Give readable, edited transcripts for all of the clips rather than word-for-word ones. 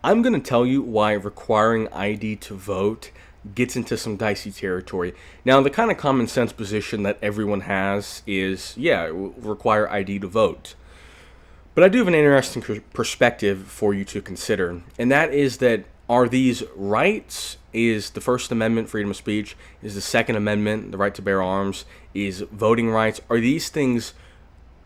I'm going to tell you why requiring ID to vote gets into some dicey territory. Now, the kind of common sense position that everyone has is, yeah, require ID to vote. But I do have an interesting perspective for you to consider, and that is that are these rights? Is the First Amendment freedom of speech? Is the Second Amendment the right to bear arms? Is voting rights? Are these things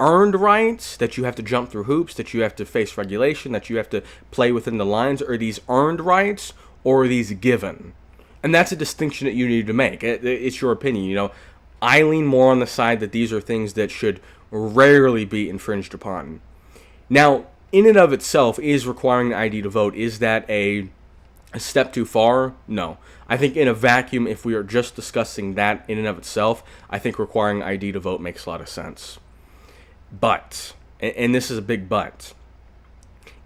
earned rights that you have to jump through hoops, that you have to face regulation, that you have to play within the lines? Are these earned rights, or are these given? And that's a distinction that you need to make. It's your opinion. I lean more on the side that these are things that should rarely be infringed upon. Now, in and of itself, is requiring the ID to vote, is that a step too far? No. I think in a vacuum, if we are just discussing that in and of itself, I think requiring ID to vote makes a lot of sense. But, and this is a big but,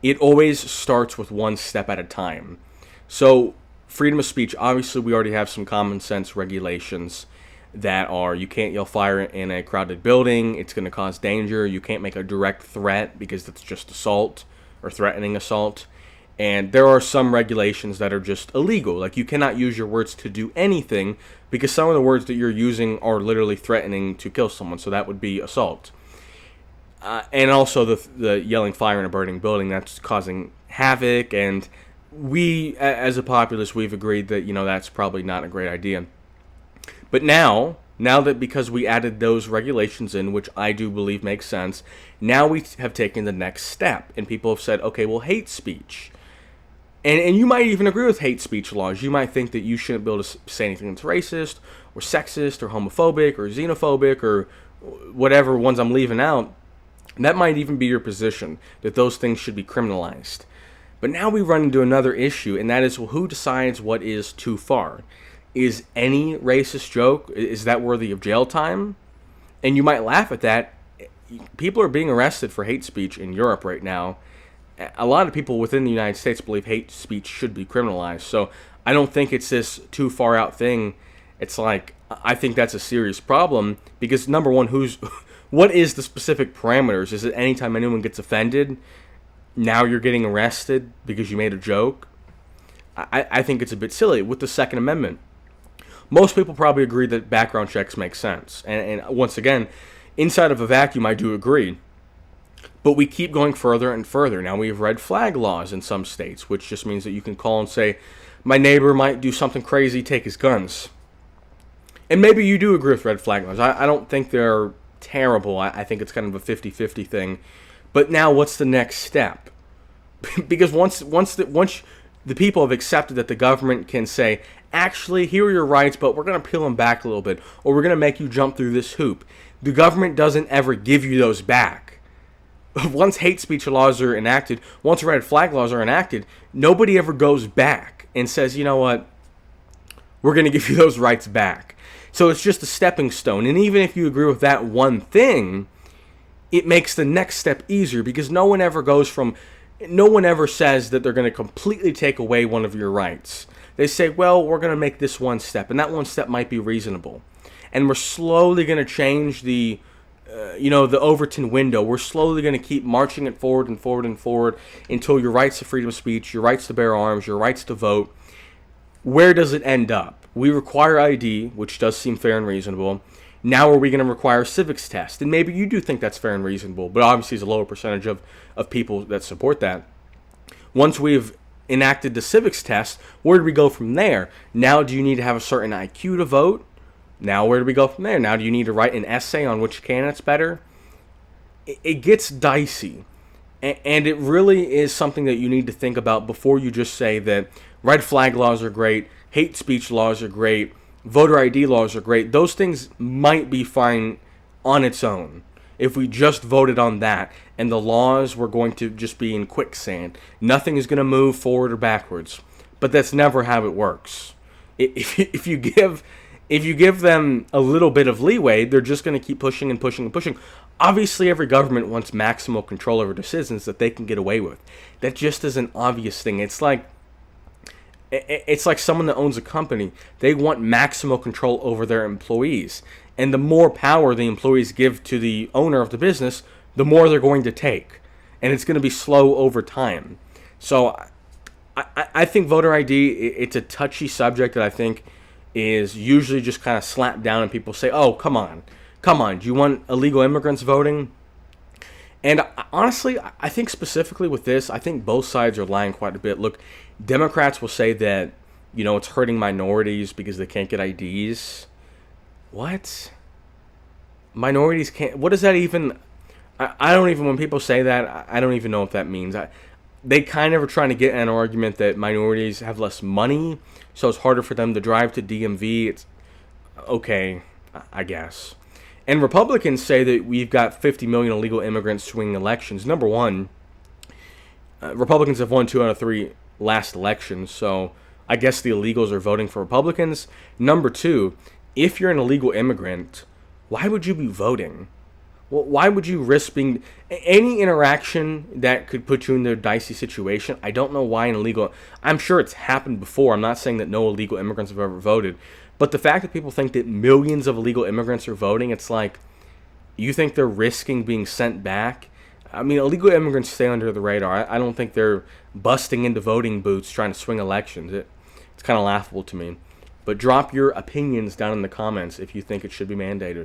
it always starts with one step at a time. So, freedom of speech, obviously we already have some common sense regulations that are, you can't yell fire in a crowded building, it's going to cause danger, you can't make a direct threat because that's just assault or threatening assault. And there are some regulations that are just illegal, like you cannot use your words to do anything because some of the words that you're using are literally threatening to kill someone, so that would be assault. And also the yelling fire in a burning building, that's causing havoc, and we, as a populace, we've agreed that, that's probably not a great idea. But now that because we added those regulations in, which I do believe makes sense, now we have taken the next step, and people have said, okay, well, hate speech. And you might even agree with hate speech laws. You might think that you shouldn't be able to say anything that's racist, or sexist, or homophobic, or xenophobic, or whatever ones I'm leaving out. That might even be your position, that those things should be criminalized. But now we run into another issue, and that is, well, who decides what is too far? Is any racist joke, is that worthy of jail time? And you might laugh at that. People are being arrested for hate speech in Europe right now. A lot of people within the United States believe hate speech should be criminalized. So I don't think it's this too far out thing. It's like, I think that's a serious problem because, number one, what is the specific parameters? Is it anytime anyone gets offended, now you're getting arrested because you made a joke? I think it's a bit silly. With the Second Amendment, most people probably agree that background checks make sense. And once again, inside of a vacuum, I do agree. But we keep going further and further. Now we have red flag laws in some states, which just means that you can call and say, my neighbor might do something crazy, take his guns. And maybe you do agree with red flag laws. I don't think they're terrible. I think it's kind of a 50-50 thing. But now what's the next step? Because once the people have accepted that the government can say, actually, here are your rights, but we're going to peel them back a little bit, or we're going to make you jump through this hoop. The government doesn't ever give you those back. Once hate speech laws are enacted, once red flag laws are enacted, nobody ever goes back and says, you know what, we're going to give you those rights back. So it's just a stepping stone. And even if you agree with that one thing, it makes the next step easier because no one ever says that they're going to completely take away one of your rights. They say, well, we're going to make this one step, and that one step might be reasonable. And we're slowly going to change the Overton window. We're slowly going to keep marching it forward and forward and forward until your rights to freedom of speech, your rights to bear arms, your rights to vote. Where does it end up? We require ID, which does seem fair and reasonable. Now are we going to require civics test? And maybe you do think that's fair and reasonable, but obviously there's a lower percentage of people that support that. Once we've enacted the civics test, where do we go from there? Now do you need to have a certain IQ to vote? Now where do we go from there? Now do you need to write an essay on which candidate's better? It gets dicey. And it really is something that you need to think about before you just say that red flag laws are great, hate speech laws are great, voter ID laws are great. Those things might be fine on its own if we just voted on that and the laws were going to just be in quicksand. Nothing is going to move forward or backwards. But that's never how it works. If you give them a little bit of leeway, they're just going to keep pushing and pushing and pushing. Obviously, every government wants maximal control over decisions that they can get away with. That just is an obvious thing. It's like someone that owns a company. They want maximal control over their employees. And the more power the employees give to the owner of the business, the more they're going to take. And it's going to be slow over time. So I think voter ID, it's a touchy subject that I think is usually just kind of slapped down, and people say, "Oh, come on, do you want illegal immigrants voting?" And honestly, I think specifically with this, I think both sides are lying quite a bit. Look, Democrats will say that, it's hurting minorities because they can't get IDs. What? Minorities can't. What does that even? I don't even. When people say that, I don't even know what that means. They kind of are trying to get an argument that minorities have less money, so it's harder for them to drive to DMV. It's okay, I guess. And Republicans say that we've got 50 million illegal immigrants swinging elections. Number one, Republicans have won 2 out of 3 last elections, so I guess the illegals are voting for Republicans. Number two, if you're an illegal immigrant, why would you be voting? Well, why would you risk being any interaction that could put you in a dicey situation? I don't know why an illegal. I'm sure it's happened before. I'm not saying that no illegal immigrants have ever voted, but the fact that people think that millions of illegal immigrants are voting, it's like, you think they're risking being sent back? I mean, illegal immigrants stay under the radar. I don't think they're busting into voting booths trying to swing elections. It's kind of laughable to me. But drop your opinions down in the comments if you think it should be mandated.